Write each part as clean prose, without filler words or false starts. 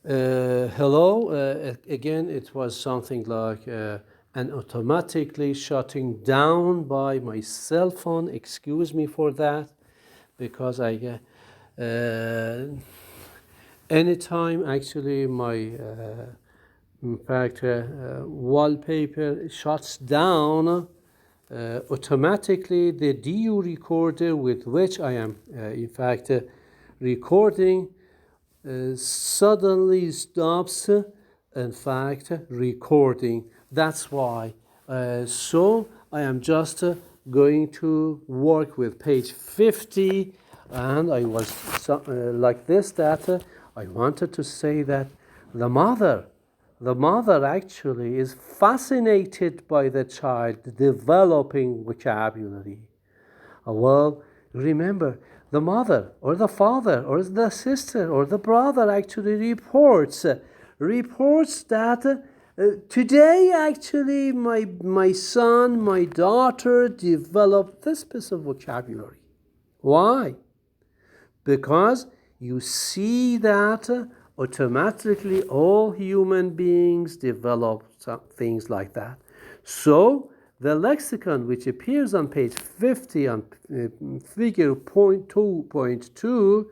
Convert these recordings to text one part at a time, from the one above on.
Hello. Again, it was something like an automatically shutting down by my cell phone. Excuse me for that, because anytime actually my in fact wallpaper shuts down, automatically the DU recorder with which I am in fact recording suddenly stops in fact recording. That's why. So I am just going to work with page 50, and I was like this, that I wanted to say that the mother the mother actually is fascinated by the child developing vocabulary. Well, remember, the mother or the father or the sister or the brother actually reports that today actually my son, my daughter developed this piece of vocabulary. Why? Because you see that automatically all human beings develop things like that. So the lexicon, which appears on page 50 on figure 2.2,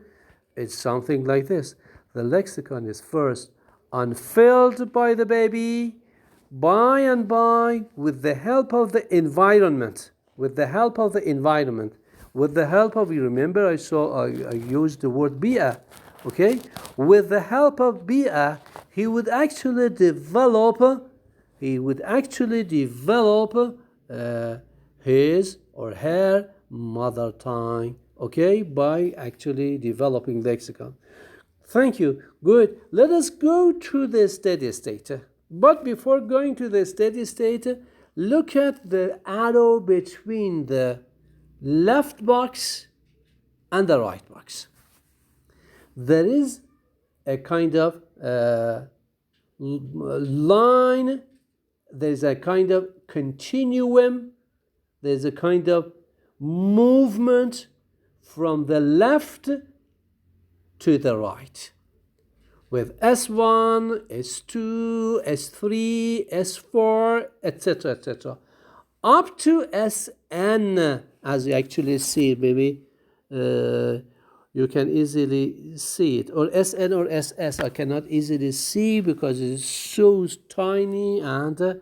is something like this. The lexicon is first unfilled by the baby, by and by, with the help of the environment, with the help of, you remember I used the word bi'a, okay? With the help of bi'a, he would actually develop his or her mother tongue, okay, by actually developing lexicon. Thank you. Good. Let us go to the steady state. But before going to the steady state, look at the arrow between the left box and the right box. There is a kind of line, there's a kind of continuum, there's a kind of movement from the left to the right, with S1, S2, S3, S4, etc., etc., up to Sn, as you actually see, maybe you can easily see it, or Sn or Ss. I cannot easily see because it is so tiny and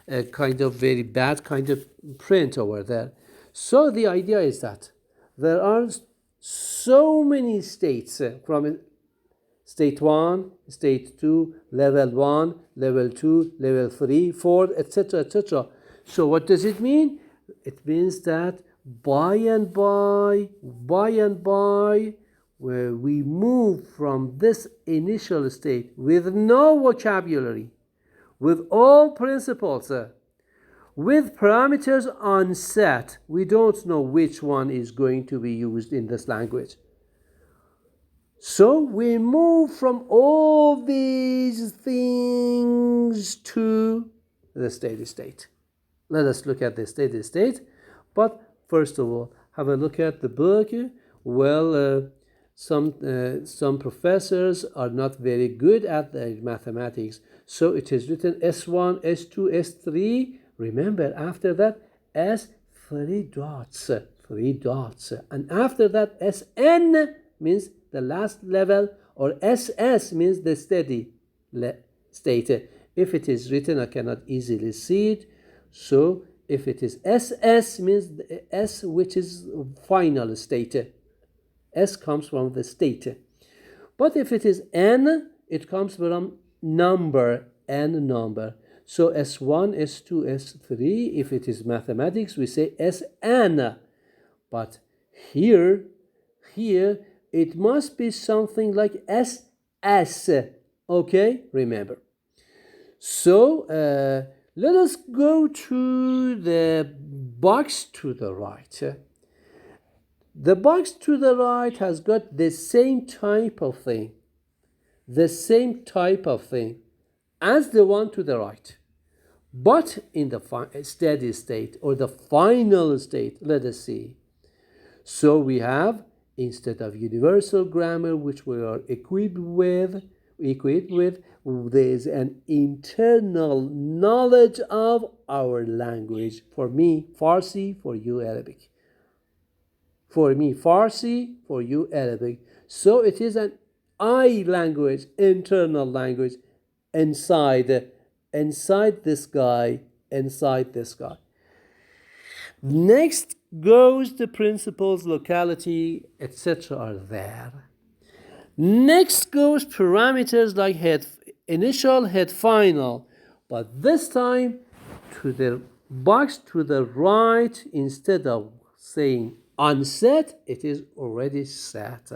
a kind of very bad kind of print over there. So the idea is that there are so many states from state 1, state 2, level 1, level 2, level 3, 4, etc., etc. So what does it mean? It means that by and by, where we move from this initial state with no vocabulary, with all principles, with parameters unset, we don't know which one is going to be used in this language. So we move from all these things to the steady state. Let us look at the steady state. But first of all, have a look at the book. Well, some professors are not very good at the mathematics. So it is written S1, S2, S3. Remember, after that, S, 3 dots. And after that, Sn means the last level, or SS means the steady state. If it is written, I cannot easily see it. So if it is SS means the S, which is final state. S comes from the state. But if it is N, it comes from number, N number. So S1, S2, S3, if it is mathematics, we say Sn. But here, it must be something like SS. Okay, remember. So let us go to the box to the right. The box to the right has got the same type of thing as the one to the right. But in the steady state or the final state, let us see. So we have, instead of universal grammar, which we are equipped with, equipped with there's an internal knowledge of our language. For me, Farsi, for you, Arabic. For me, Farsi, for you, Arabic. So it is an I language, internal language, inside this guy, inside this guy. Next goes the principles, locality, etc. are there. Next goes parameters like head initial, head final. But this time to the box to the right, instead of saying unset, it is already set.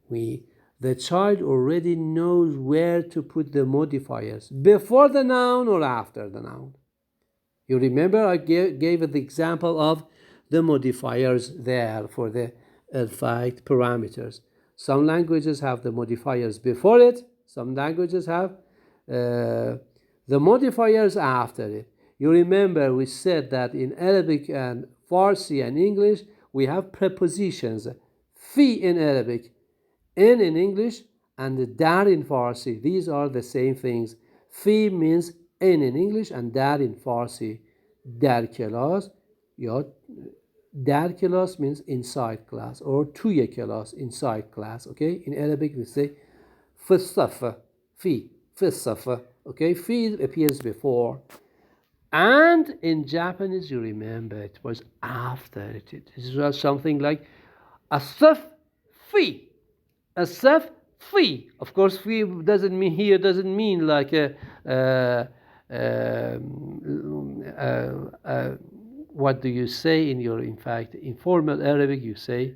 The child already knows where to put the modifiers, before the noun or after the noun. You remember I gave the example of the modifiers there for the fact parameters. Some languages have the modifiers before it. Some languages have the modifiers after it. You remember we said that in Arabic and Farsi and English, we have prepositions. Fi in Arabic, in English, and dar in Farsi. These are the same things. Fi means in English and dar in Farsi. Dar kelas, یا در class means inside class, or توی class, inside class. Okay, in Arabic we say في الصف, في الصف. Okay, fi appears before, and in Japanese you remember it was after it. It was something like الصف في, الصف في. Of course, fi doesn't mean like what do you say in fact informal Arabic? You say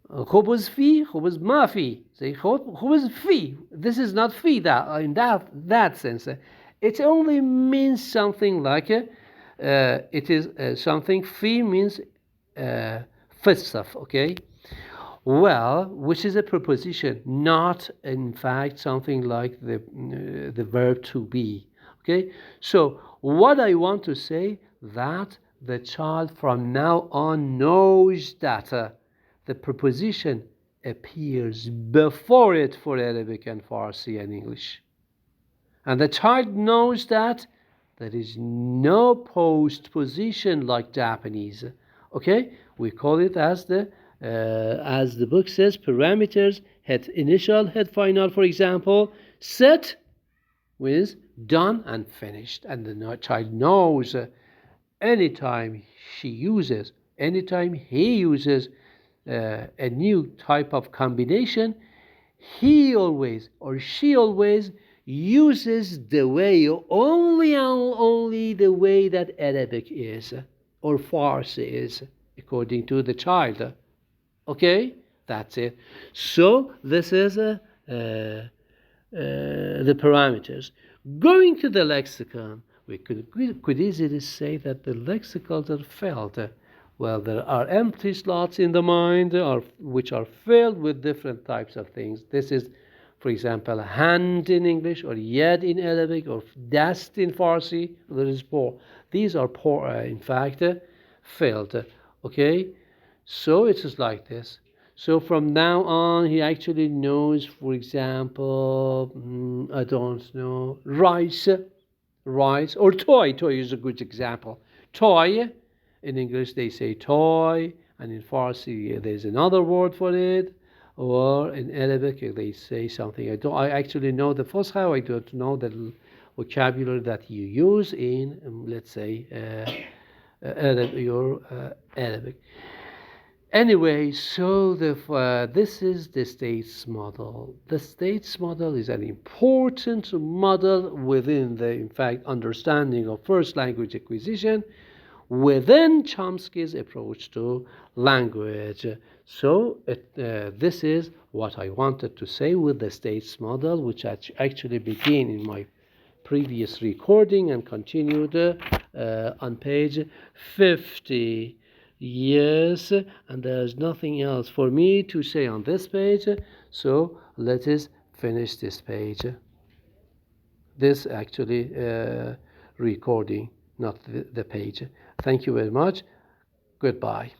خبز في, خبز ما في. Say خبز في. This is not fi that in that sense. It only means something like it is something. Fi means fisaf. Okay. Well, which is a preposition, not in fact something like the verb to be. Okay, so what I want to say, that the child from now on knows that the preposition appears before it for Arabic and Farsi and English, and the child knows that there is no postposition like Japanese. Okay, we call it as the book says, parameters, head initial, head final. For example, set with done and finished, and the child knows anytime he uses a new type of combination, he always or she always uses the way, only the way that Arabic is or Farsi is, according to the child. Okay, that's it. So this is the parameters. Going to the lexicon, we could easily say that the lexicons are filled. Well, there are empty slots in the mind which are filled with different types of things. This is, for example, hand in English, or yad in Arabic, or dast in Farsi. There is poor. These are poor, in fact, filled. Okay. So it is like this. So from now on, he actually knows, for example, I don't know, rice, or toy. Toy is a good example. Toy, in English they say toy, and in Farsi there's another word for it, or in Arabic they say something. I actually know the Fusha, I don't know the vocabulary that you use in, let's say, Arabic. Anyway, so this is the states model. The states model is an important model within the, in fact, understanding of first language acquisition within Chomsky's approach to language. So this is what I wanted to say with the states model, which actually began in my previous recording and continued on page 50. Yes, and there's nothing else for me to say on this page, so let us finish this page. This actually recording, not the page. Thank you very much. Goodbye.